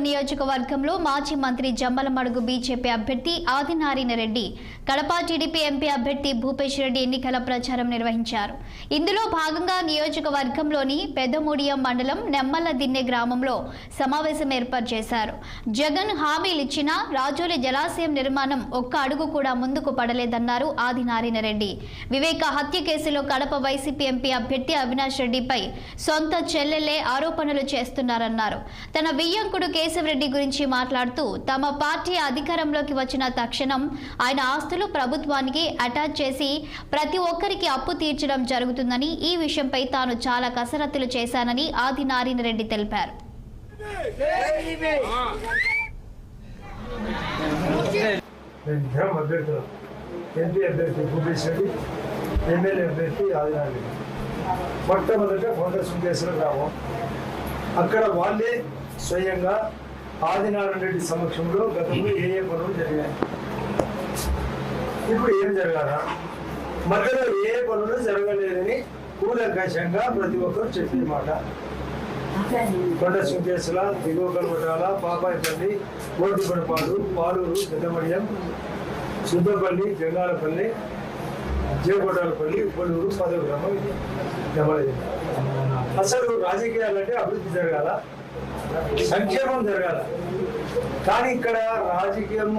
నియోజకవర్గంలో మాజీ మంత్రి జమ్మలమడుగు బీజేపీ అభ్యర్థి ఆదినారాయణ రెడ్డి, కడప టీడీపీ ఎంపీ అభ్యర్థి భూపేష్ రెడ్డి ఎన్నికల ప్రచారం నిర్వహించారు. ఇందులో భాగంగా నియోజకవర్గంలోని పెద్దమూడియం మండలం నెమ్మలదిన్నె గ్రామంలో సమావేశం ఏర్పాటు చేశారు. జగన్ హామీలిచ్చిన రాజోలి జలాశయం నిర్మాణం ఒక్క అడుగు కూడా ముందుకు పడలేదన్నారు ఆదినారాయణ రెడ్డి. వివేక హత్య కేసులో కడప వైసీపీ ఎంపీ అభ్యర్థి అవినాష్ రెడ్డిపై సొంత చెల్లెలే ఆరోపణలు చేస్తున్నారన్నారు. తన వియ్యంకుడు కేశవరెడ్డి గురించి మాట్లాడుతూ తమ పార్టీ అధికారంలోకి వచ్చిన తక్షణం ఆయన ఆస్తులు ప్రభుత్వానికి అటాచ్ చేసి ప్రతి ఒక్కరికి అప్పు తీర్చడం జరుగుతుందని, ఈ విషయంపై తాను చాలా కసరత్తులు చేశానని ఆదినారాయణ రెడ్డి తెలిపారు. అక్కడ వాళ్ళే స్వయంగా ఆదినారాయణ రెడ్డి సమక్షంలో గతంలో ఏ పనులు జరిగాయి, ఇప్పుడు ఏం జరగాలా, మధ్యలో ఏ పనులు జరగలేదని కూలంకషంగా ప్రతి ఒక్కరు చెప్పిన మాట. కొండ సుంకేసుల, దిగువ కల్వటాల, పాపాయపల్లి, కోటిపడపాడు, పాలూరు, పెద్దమడియం, సుద్దపల్లి, జంగాలపల్లి, జేకోటాలపల్లి, ఉప్పలూరు, 10 గ్రామం నెమ్మది. అసలు రాజకీయాలంటే అభివృద్ధి జరగాల, సంక్షేమం జరగాల. కానీ ఇక్కడ రాజకీయం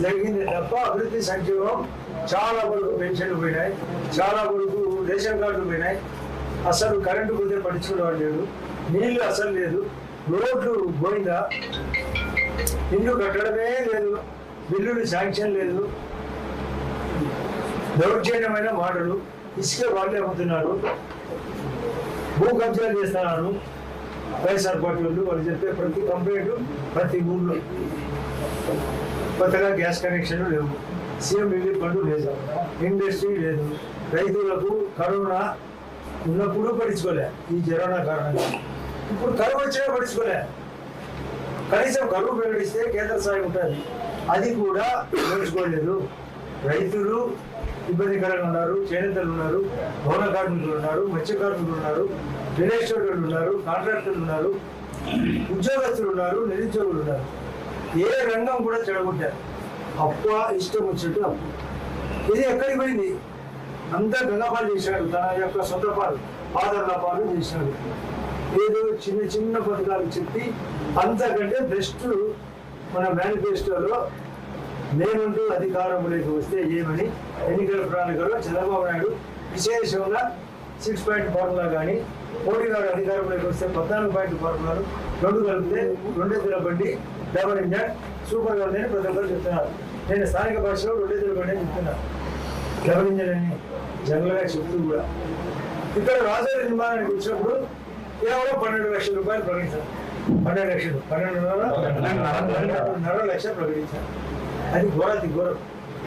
జరిగింది తప్ప అభివృద్ధి సంక్షేమం చాలా వరకు పెన్షన్లు పోయినాయి, చాలా వరకు రేషన్ కార్డులు పోయినాయి. అసలు కరెంటు పోతే పట్టించుకునేవాడు లేడు, నీళ్లు అసలు లేదు, రోడ్లు పోయిందా, ఇల్లు కట్టడమే లేదు, బిల్లులు శాంక్షన్ లేదు, దౌర్జన్యమైన మాటలు, ఇసుక వాళ్ళే అమ్ముతున్నారు, భూ కబ్జాలు చేస్తున్నారు వైఎస్ఆర్ పార్టీ వాళ్ళు చెప్పే ప్రతి కంప్లైంట్ ప్రతి ఊళ్ళో. కొత్తగా గ్యాస్ కనెక్షన్లు లేవు, సీఎం రిలీఫ్ ఫండ్ లేదు, ఇండస్ట్రీ లేదు, రైతులకు కరోనా ఉన్నప్పుడు పట్టించుకోలే, ఈ కరోనా కారణంగా. ఇప్పుడు కరువు వచ్చినా పట్టించుకోలే. కనీసం కరువు ప్రకటిస్తే కేంద్ర స్థాయి ఉంటుంది, అది కూడా నేర్చుకోలేదు. రైతులు ఇబ్బందికరంగా ఉన్నారు, చేనేతలు ఉన్నారు, భవన కార్మికులు ఉన్నారు, మత్స్య కార్మికులు ఉన్నారు, రియల్ ఉన్నారు, కాంట్రాక్టర్లు ఉన్నారు, ఉద్యోగస్తులు ఉన్నారు, నిరుద్యోగులు ఉన్నారు. ఏ రంగం కూడా చెడగొట్టారు. అప్ప ఇష్టం వచ్చినట్టు అప్పు. ఇది ఎక్కడికి పోయింది? అంతా గంగపాలు చేశాడు, తన యొక్క సొంత పాలు, పాదర్ల పాలు చేసినాడు. ఏదో చిన్న చిన్న పథకాలు చెప్పి అంతకంటే బెస్ట్ మన మేనిఫెస్టోలో నేనుంటూ అధికారంలోకి వస్తే ఏమని ఎన్నికల ప్రణాళికలో చంద్రబాబు నాయుడు విశేషంగా 6 పాయింట్ ఫార్ములా కానీ, మోడీ గారు అధికారంలోకి వస్తే 14 పాయింట్ ఫార్ములాలు 2 కలిపితే 2 ఎద్దుల బండి, డబల్ ఇంజన్, సూపర్ గా ఉందని ప్రతి ఒక్కరు చెప్తున్నారు. నేను స్థానిక భాషలో 2 ఎద్దుల బండి అని చెప్తున్నాను, డబల్ ఇంజన్ అని జనరల్గా చెప్తూ కూడా. ఇక్కడ రాజధాని నిర్మాణానికి వచ్చినప్పుడు కేవలం 12 లక్షల రూపాయలు ప్రకటించారు. 12 లక్షలు, 12.5 లక్షలు ప్రకటించారు. అది ఘోరాతి ఘోరం.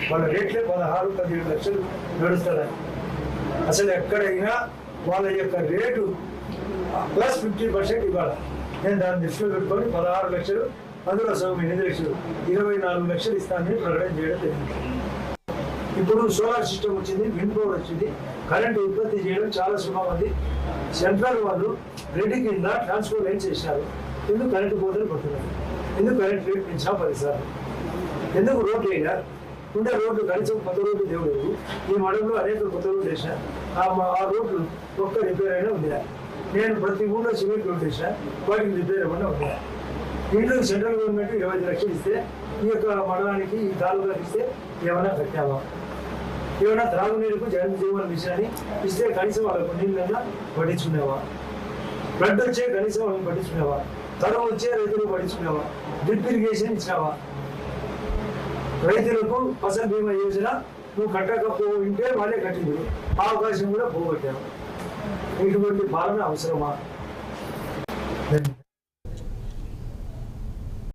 వాళ్ళ రేట్లే 16-17 లక్షలు నడుస్తారని. అసలు ఎక్కడైనా వాళ్ళ యొక్క రేటు ప్లస్ 50% ఇవ్వాలి. నేను దాన్ని దృష్టిలో పెట్టుకొని 16 లక్షలు, అందులో సగం 8 లక్షలు, 24 లక్షలు ఇస్తానని ప్రకటన చేయడం జరిగింది. ఇప్పుడు సోలార్ సిస్టమ్ వచ్చింది, విండ్ పవర్ వచ్చింది, కరెంటు ఉత్పత్తి చేయడం చాలా సులభమంది. సెంట్రల్ వాళ్ళు రెడ్డి కింద ట్రాన్స్పోర్ట్ లైన్స్ చేసినారు. ఎందుకు కరెంటు కోతలు పడుతున్నారు? ఎందుకు కరెంట్ రేట్ పెంచినా 10 సార్లు? ఎందుకు రోడ్లు వేయగా ఉండే రోడ్లు కనీసం 10 రోడ్లు దేవుడు. ఈ మండలంలో అనేక కొత్త రోడ్లు వేసిన, ఆ రోడ్లు ఒక్క రిపేర్ అయినా ఉందా? నేను ప్రతి ఊళ్ళో సిమెంట్ రోడ్లు వేసిన, వాటికి రిపేర్ ఏమన్నా ఉందా? ఇంట్లో సెంట్రల్ గవర్నమెంట్ 25 లక్షలు ఇస్తే ఈ యొక్క మండలానికి, ఈ తాలూకాకి ఇస్తే ఏమైనా కట్టావా? ఏమైనా త్రాగునీరుకు జగన్ జీవన మిషన్ అని ఇస్తే కనీసం వాళ్ళకు నీళ్ళన్నా పట్టించుకునేవా? ఫ్లడ్ వచ్చే కనీసం వాళ్ళని పట్టించుకునేవా? తరం వచ్చే రైతులకు పట్టించుకునేవా? డ్రిప్ ఇరిగేషన్ ఇచ్చినావా? రైతులకు ఫసల్ బీమా యోజన నువ్వు కట్టకపోయింటే వాళ్ళే కట్టింది, ఆ అవకాశం కూడా పోగొట్టావు. ఇటువంటి పాలన అవసరమా?